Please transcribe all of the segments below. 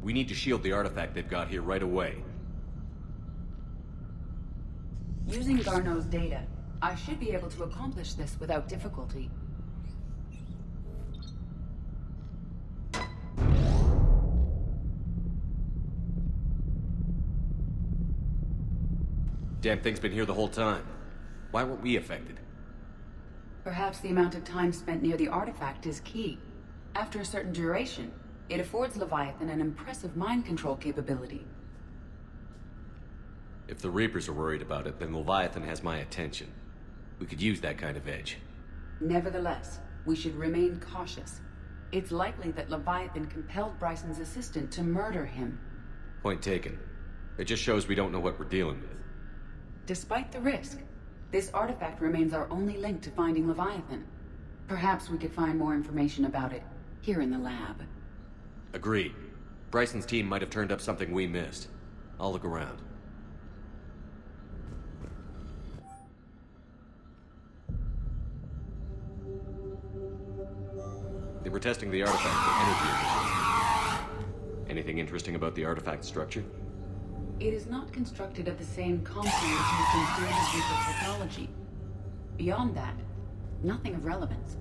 We need to shield the artifact they've got here right away. Using Garneau's data, I should be able to accomplish this without difficulty. Damn thing's been here the whole time. Why weren't we affected? Perhaps the amount of time spent near the artifact is key. After a certain duration, it affords Leviathan an impressive mind control capability. If the Reapers are worried about it, then Leviathan has my attention. We could use that kind of edge. Nevertheless, we should remain cautious. It's likely that Leviathan compelled Bryson's assistant to murder him. Point taken. It just shows we don't know what we're dealing with. Despite the risk, this artifact remains our only link to finding Leviathan. Perhaps we could find more information about it here in the lab. Agreed. Bryson's team might have turned up something we missed. I'll look around. They were testing the artifact for energy efficiency. Anything interesting about the artifact structure? It is not constructed of the same compounds used in standard Reaper technology. Beyond that, nothing of relevance.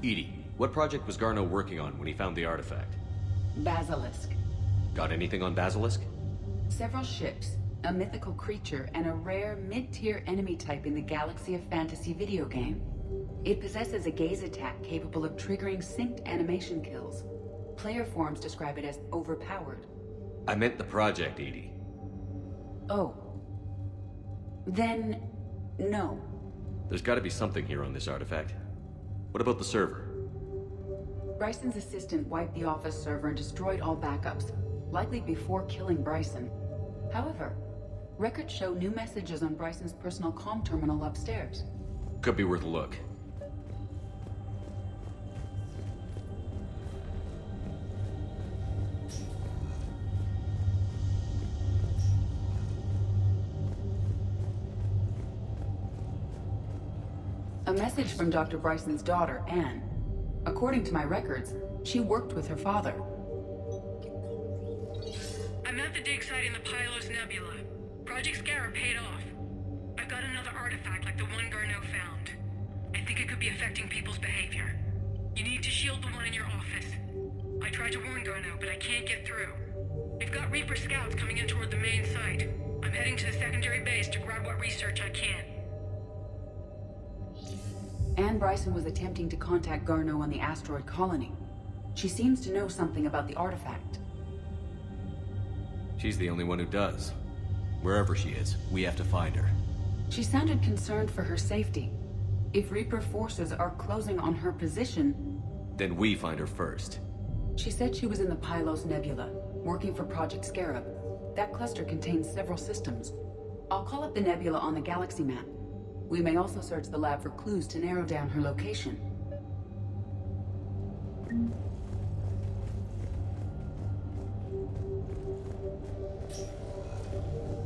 Edie, what project was Garneau working on when he found the artifact? Basilisk. Got anything on Basilisk? Several ships, a mythical creature, and a rare mid-tier enemy type in the Galaxy of Fantasy video game. It possesses a gaze attack capable of triggering synced animation kills. Player forums describe it as overpowered. I meant the project, Edie. Oh. Then, no. There's gotta be something here on this artifact. What about the server? Bryson's assistant wiped the office server and destroyed all backups, likely before killing Bryson. However, records show new messages on Bryson's personal comm terminal upstairs. Could be worth a look. A message from Dr. Bryson's daughter, Anne. According to my records, she worked with her father. I'm at the dig site in the Pylos Nebula. Project Scarab paid off. I've got another artifact like the one Garneau found. I think it could be affecting people's behavior. You need to shield the one in your office. I tried to warn Garneau, but I can't get through. They've got Reaper scouts coming in toward the main site. I'm heading to the secondary base to grab what research I can. Anne Bryson was attempting to contact Garneau on the asteroid colony. She seems to know something about the artifact. She's the only one who does. Wherever she is, we have to find her. She sounded concerned for her safety. If Reaper forces are closing on her position... Then we find her first. She said she was in the Pylos Nebula, working for Project Scarab. That cluster contains several systems. I'll call up the nebula on the galaxy map. We may also search the lab for clues to narrow down her location.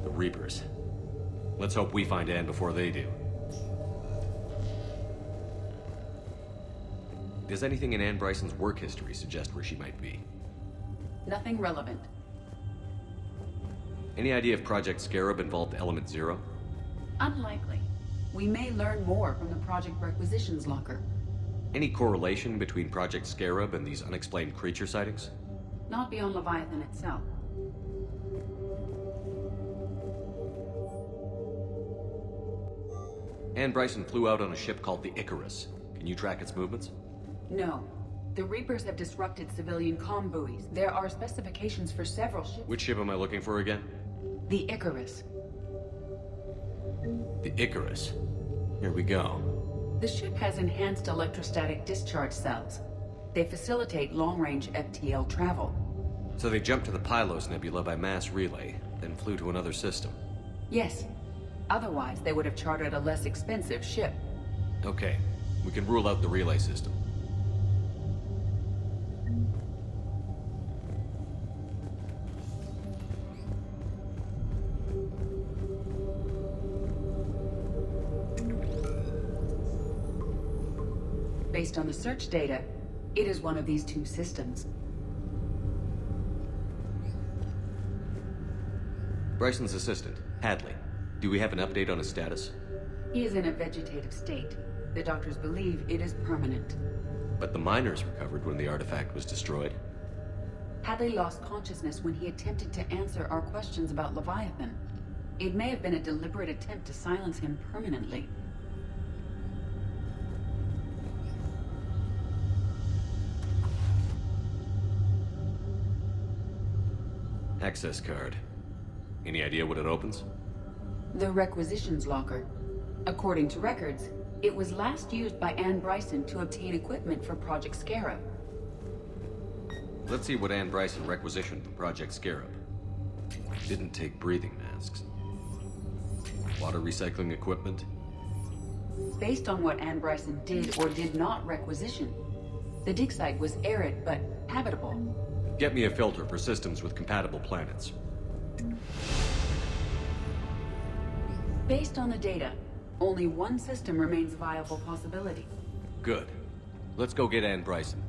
The Reapers. Let's hope we find Anne before they do. Does anything in Anne Bryson's work history suggest where she might be? Nothing relevant. Any idea if Project Scarab involved Element Zero? Unlikely. We may learn more from the Project Requisitions Locker. Any correlation between Project Scarab and these unexplained creature sightings? Not beyond Leviathan itself. Anne Bryson flew out on a ship called the Icarus. Can you track its movements? No. The Reapers have disrupted civilian comm buoys. There are specifications for several ships. Which ship am I looking for again? The Icarus. The Icarus. Here we go. The ship has enhanced electrostatic discharge cells. They facilitate long-range FTL travel. So they jumped to the Pylos Nebula by mass relay, then flew to another system. Yes. Otherwise, they would have chartered a less expensive ship. Okay, we can rule out the relay system. Based on the search data, it is one of these two systems. Bryson's assistant, Hadley. Do we have an update on his status? He is in a vegetative state. The doctors believe it is permanent. But the miners recovered when the artifact was destroyed. Hadley lost consciousness when he attempted to answer our questions about Leviathan. It may have been a deliberate attempt to silence him permanently. Access card. Any idea what it opens? The requisitions locker. According to records, it was last used by Anne Bryson to obtain equipment for Project Scarab. Let's see what Anne Bryson requisitioned for Project Scarab. Didn't take breathing masks. Water recycling equipment. Based on what Anne Bryson did or did not requisition, the dig site was arid but habitable. Get me a filter for systems with compatible planets. Based on the data, only one system remains a viable possibility. Good. Let's go get Anne Bryson.